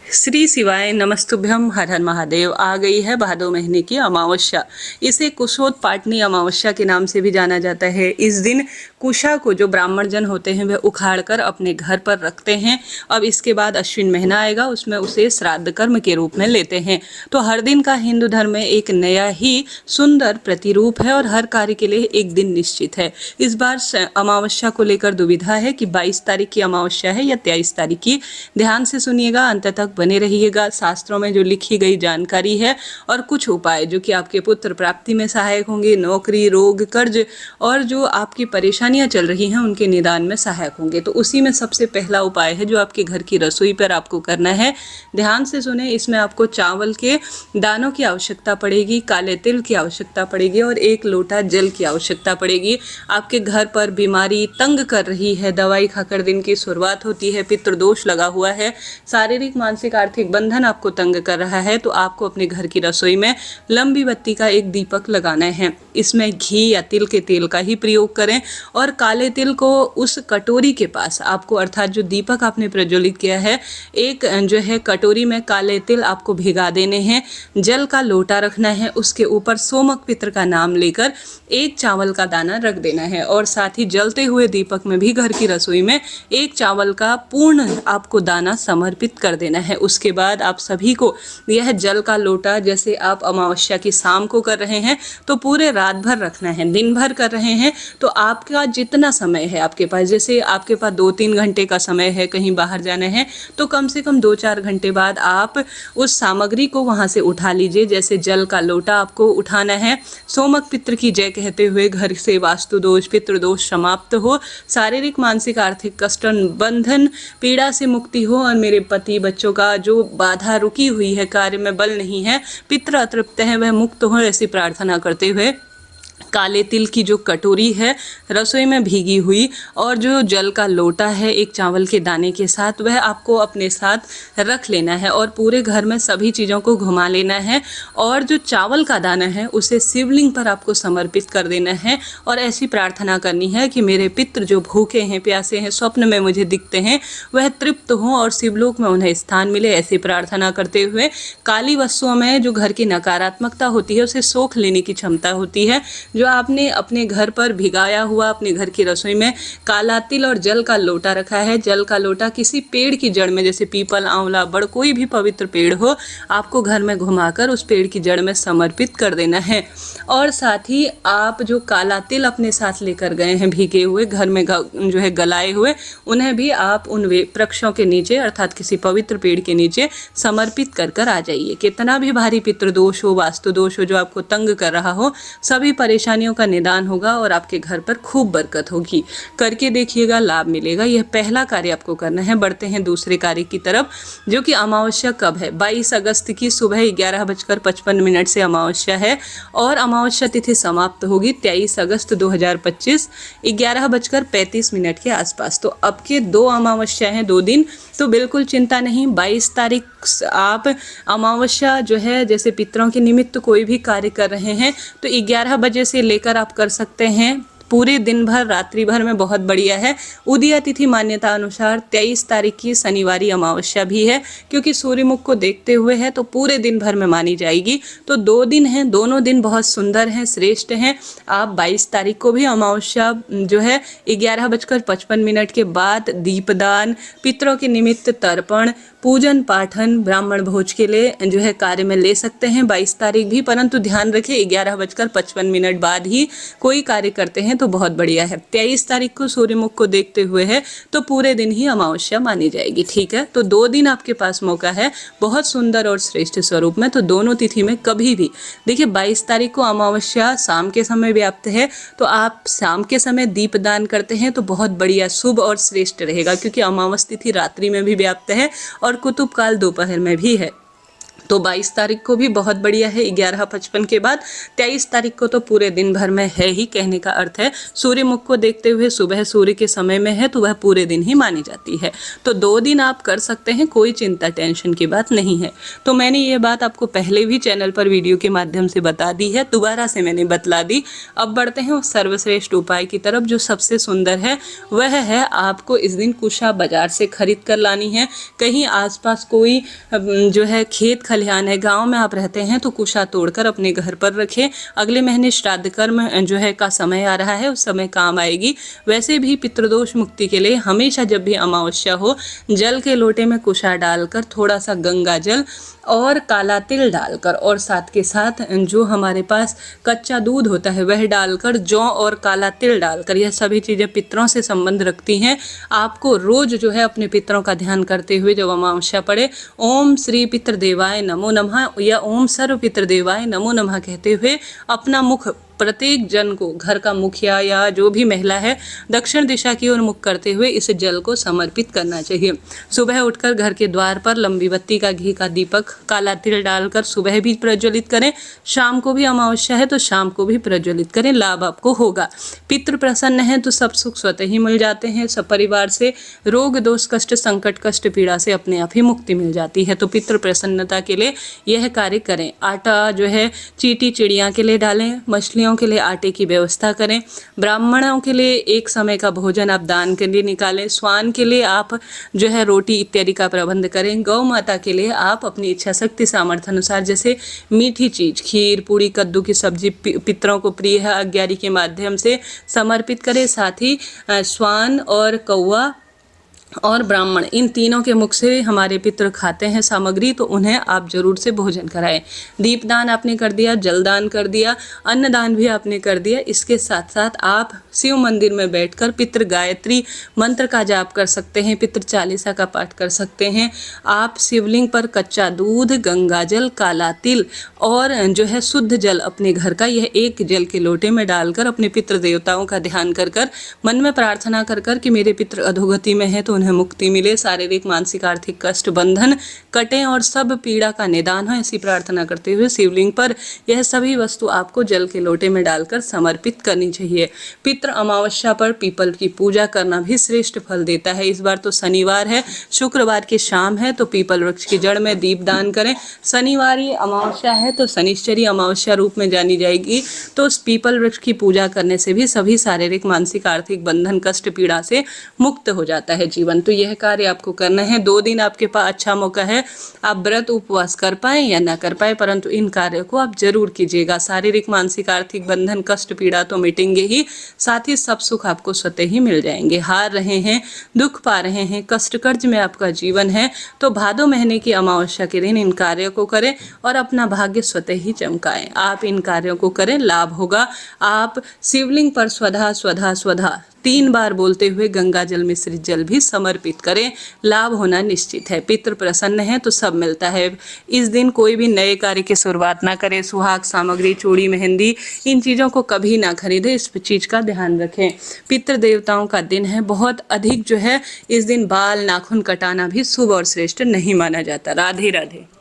श्री शिवाय नमस्तुभ्यम, हर हर महादेव। आ गई है भादो महीने की अमावस्या। इसे कुशोत्पाटनी अमावस्या के नाम से भी जाना जाता है। इस दिन कुशा को जो ब्राह्मण जन होते हैं वह उखाड़ कर अपने घर पर रखते हैं। अब इसके बाद अश्विन महीना आएगा, उसमें उसे श्राद्ध कर्म के रूप में लेते हैं। तो हर दिन का हिंदू धर्म में एक नया ही सुंदर प्रतिरूप है और हर कार्य के लिए एक दिन निश्चित है। इस बार अमावस्या को लेकर दुविधा है कि 22 तारीख की अमावस्या है या 23 तारीख की। ध्यान से सुनिएगा, अंत तक बने रहिएगा। शास्त्रों में जो लिखी गई जानकारी है और कुछ उपाय जो कि आपके पुत्र प्राप्ति में सहायक होंगे, नौकरी, रोग, कर्ज और जो आपकी परेशानियां चल रही हैं उनके निदान में सहायक होंगे। तो उसी में सबसे पहला उपाय है जो आपके घर की रसोई पर आपको करना है। ध्यान से सुने, इसमें आपको चावल के दानों की आवश्यकता पड़ेगी, काले तिल की आवश्यकता पड़ेगी और 1 लोटा जल की आवश्यकता पड़ेगी। आपके घर पर बीमारी तंग कर रही है, दवाई खाकर दिन की शुरुआत होती है, पितृदोष लगा हुआ है, शारीरिक मानसिक आर्थिक बंधन आपको तंग कर रहा है, तो आपको अपने घर की रसोई में लंबी बत्ती का एक दीपक लगाना है। इसमें घी या तिल के तेल का ही प्रयोग करें और काले तिल को उस कटोरी के पास आपको, अर्थात जो दीपक आपने प्रज्वलित किया है, एक जो है कटोरी में काले तिल आपको भिगा देने हैं। जल का लोटा रखना है, उसके ऊपर सोमक पितर का नाम लेकर 1 चावल का दाना रख देना है और साथ ही जलते हुए दीपक में भी घर की रसोई में 1 चावल का पूर्ण आपको दाना समर्पित कर देना है। उसके बाद आप सभी को यह जल का लोटा, जैसे आप अमावस्या की शाम को कर रहे हैं तो पूरे रात भर रखना है। दिन भर कर रहे हैं तो आपका जितना समय है आपके पास, जैसे आपके पास 2-3 घंटे का समय है, कहीं बाहर जाना है तो कम से कम 2-4 घंटे बाद आप उस सामग्री को वहां से उठा लीजिए। जैसे जल का लोटा आपको उठाना है, सोमक पित्र की जय कहते हुए घर से वास्तु दोष, पितृदोष समाप्त हो, शारीरिक मानसिक आर्थिक कष्ट बंधन पीड़ा से मुक्ति हो और मेरे पति बच्चों का जो बाधा रुकी हुई है, कार्य में बल नहीं है, पितृ अतृप्त है, वह मुक्त हो, ऐसी प्रार्थना करते हुए काले तिल की जो कटोरी है रसोई में भीगी हुई और जो जल का लोटा है 1 चावल के दाने के साथ, वह आपको अपने साथ रख लेना है और पूरे घर में सभी चीज़ों को घुमा लेना है और जो चावल का दाना है उसे शिवलिंग पर आपको समर्पित कर देना है और ऐसी प्रार्थना करनी है कि मेरे पितृ जो भूखे हैं, प्यासे हैं, स्वप्न में मुझे दिखते हैं, वह तृप्त हों और शिवलोक में उन्हें स्थान मिले। ऐसी प्रार्थना करते हुए काली वस्तुओं में जो घर की नकारात्मकता होती है उसे सोख लेने की क्षमता होती है। जो आपने अपने घर पर भिगाया हुआ अपने घर की रसोई में काला तिल और जल का लोटा रखा है, जल का लोटा किसी पेड़ की जड़ में, जैसे पीपल, आंवला, बड़, कोई भी पवित्र पेड़ हो, आपको घर में घुमाकर उस पेड़ की जड़ में समर्पित कर देना है। और साथ ही आप जो काला तिल अपने साथ लेकर गए हैं भीगे हुए, घर में जो है गलाए हुए, उन्हें भी आप उन वृक्षों के नीचे अर्थात किसी पवित्र पेड़ के नीचे समर्पित कर कर आ जाइए। कितना भी भारी पितृदोष हो, वास्तु दोष हो, जो आपको तंग कर रहा हो, सभी परेशानियों का निदान होगा और आपके घर पर खूब बरकत होगी। करके देखिएगा, लाभ मिलेगा। यह पहला कार्य आपको करना है। बढ़ते हैं दूसरे कार्य की तरफ, जो कि अमावस्या कब है। 22 अगस्त की सुबह 11:55 से अमावस्या है और अमावस्या तिथि समाप्त होगी 23 अगस्त 2025 11:35 के आसपास। तो अब के 2 अमावस्या हैं, 2 दिन, तो बिल्कुल चिंता नहीं। 22 तारीख आप अमावस्या जो है, जैसे पितरों के निमित्त कोई भी कार्य कर रहे हैं तो 11 बजे से लेकर आप कर सकते हैं पूरे दिन भर, रात्रि भर में, बहुत बढ़िया है। उदय तिथि मान्यता अनुसार 23 तारीख की शनिवारी अमावस्या भी है, क्योंकि सूर्यमुख को देखते हुए है तो पूरे दिन भर में मानी जाएगी। तो 2 दिन हैं, दोनों दिन बहुत सुंदर हैं, श्रेष्ठ हैं। आप 22 तारीख को भी अमावस्या जो है 11:55 के बाद दीपदान, पितरों के निमित्त तर्पण, पूजन पाठन, ब्राह्मण भोज के लिए जो है कार्य में ले सकते हैं 22 तारीख भी। परंतु ध्यान रखें 11:55 बाद ही कोई कार्य करते हैं तो बहुत बढ़िया है। 23 तारीख को सूर्यमुख को देखते हुए है तो पूरे दिन ही अमावस्या मानी जाएगी। ठीक है, तो 2 दिन आपके पास मौका है बहुत सुंदर और श्रेष्ठ स्वरूप में। तो दोनों तिथि में कभी भी देखिए, 22 तारीख को अमावस्या शाम के समय व्याप्त है, तो आप शाम के समय दीपदान करते हैं तो बहुत बढ़िया, शुभ और श्रेष्ठ रहेगा, क्योंकि अमावस्या तिथि रात्रि में भी व्याप्त है और कुतुब काल दोपहर में भी है। तो 22 तारीख को भी बहुत बढ़िया है 11:55 के बाद। 23 तारीख को तो पूरे दिन भर में है ही, कहने का अर्थ है सूर्य मुख को देखते हुए सुबह सूर्य के समय में है तो वह पूरे दिन ही मानी जाती है। तो 2 दिन आप कर सकते हैं, कोई चिंता टेंशन की बात नहीं है। तो मैंने ये बात आपको पहले भी चैनल पर वीडियो के माध्यम से बता दी है, दोबारा से मैंने बतला दी। अब बढ़ते हैं उस सर्वश्रेष्ठ उपाय की तरफ जो सबसे सुंदर है। वह है आपको इस दिन कुशा बाजार से खरीद कर लानी है। कहीं आसपास कोई जो है खेत खलिहान है, गांव में आप रहते हैं तो कुशा तोड़कर अपने घर पर रखें। अगले महीने श्राद्ध कर्म जो है का समय आ रहा है, उस समय काम आएगी। वैसे भी पितृदोष मुक्ति के लिए हमेशा जब भी अमावस्या हो, जल के लोटे में कुशा डालकर थोड़ा सा गंगा जल और काला तिल डालकर और साथ के साथ जो हमारे पास कच्चा दूध होता है वह डालकर, जौ और काला तिल डालकर, यह सभी चीज़ें पितरों से संबंध रखती हैं। आपको रोज जो है अपने पितरों का ध्यान करते हुए जब अमावस्या पड़े, ओम श्री पितृदेवाय नमो नमः या ओम सर्व पितृदेवाय नमो नमः कहते हुए अपना मुख प्रत्येक जन को, घर का मुखिया या जो भी महिला है, दक्षिण दिशा की ओर मुख करते हुए इस जल को समर्पित करना चाहिए। सुबह उठकर घर के द्वार पर लंबी बत्ती का घी का दीपक काला तिल डालकर सुबह भी प्रज्वलित करें। शाम को भी अमावस्या है तो शाम को भी प्रज्वलित करें, लाभ आपको होगा। पितृ प्रसन्न है तो सब सुख स्वतः ही मिल जाते हैं। सब परिवार से रोग दोष कष्ट संकट कष्ट पीड़ा से अपने आप ही मुक्ति मिल जाती है। तो पितृ प्रसन्नता के लिए यह कार्य करें। आटा जो है चींटी चिड़िया के लिए डालें, मछलियों के लिए आटे की व्यवस्था करें, ब्राह्मणों के लिए एक समय का भोजन आप दान के लिए निकालें, स्वान के लिए आप जो है रोटी इत्यादि का प्रबंध करें, गौ माता के लिए आप अपनी इच्छा शक्ति सामर्थ्य अनुसार जैसे मीठी चीज, खीर पूड़ी कद्दू की सब्जी पितरों को प्रिय है, अज्ञारी के माध्यम से समर्पित करें। साथ ही स्वान और कौवा और ब्राह्मण, इन तीनों के मुख से हमारे पितृ खाते हैं सामग्री, तो उन्हें आप जरूर से भोजन कराएं। दीपदान आपने कर दिया, जलदान कर दिया, अन्नदान भी आपने कर दिया। इसके साथ साथ आप शिव मंदिर में बैठकर पितृ गायत्री मंत्र का जाप कर सकते हैं, पितृ चालीसा का पाठ कर सकते हैं। आप शिवलिंग पर कच्चा दूध, गंगा जल, काला तिल और जो है शुद्ध जल अपने घर का, यह एक जल के लोटे में डालकर अपने पितृ देवताओं का ध्यान कर कर मन में प्रार्थना कर कर कि मेरे पितृ अधोगति में है तो उन्हें मुक्ति मिले, शारीरिक मानसिक आर्थिक कष्ट बंधन कटें और सब पीड़ा का निदान हो, ऐसी प्रार्थना करते हुए शिवलिंग पर यह सभी वस्तु आपको जल के लोटे में डालकर समर्पित करनी चाहिए। पितृ अमावस्या पर पीपल की पूजा करना भी श्रेष्ठ फल देता है। इस बार तो शनिवार है, शुक्रवार की शाम है तो पीपल वृक्ष की जड़ में दीप दान करें। शनिवारी अमावस्या है तो शनिश्चरी अमावस्या रूप में जानी जाएगी। तो उस पीपल वृक्ष की पूजा करने से भी सभी शारीरिक मानसिक आर्थिक बंधन कष्ट पीड़ा से मुक्त हो जाता है जीवन। तो यह कार्य आपको करना है। 2 दिन आपके पास अच्छा मौका है, आप व्रत उपवास कर पाए या ना कर पाए, परंतु इन कार्यों को आप जरूर कीजिएगा। शारीरिक मानसिक आर्थिक बंधन कष्ट पीड़ा तो मिटेंगे ही, साथ ही सब सुख आपको स्वतः ही मिल जाएंगे। हार रहे हैं, दुख पा रहे हैं, कष्ट कर्ज में आपका जीवन है तो भादो महीने की अमावस्या के दिन इन कार्यों को करें और अपना भाग्य स्वतः ही चमकाएं। आप इन कार्यों को करें, लाभ होगा। आप शिवलिंग पर स्वधा स्वधा स्वधा 3 बार बोलते हुए गंगा जल मिश्रित जल भी समर्पित करें, लाभ होना निश्चित है। पितृ प्रसन्न है तो सब मिलता है। इस दिन कोई भी नए कार्य की शुरुआत ना करें। सुहाग सामग्री, चूड़ी, मेहंदी, इन चीज़ों को कभी ना खरीदें, इस चीज़ का ध्यान रखें। पितृ देवताओं का दिन है, बहुत अधिक जो है इस दिन बाल नाखून कटाना भी शुभ और श्रेष्ठ नहीं माना जाता। राधे राधे।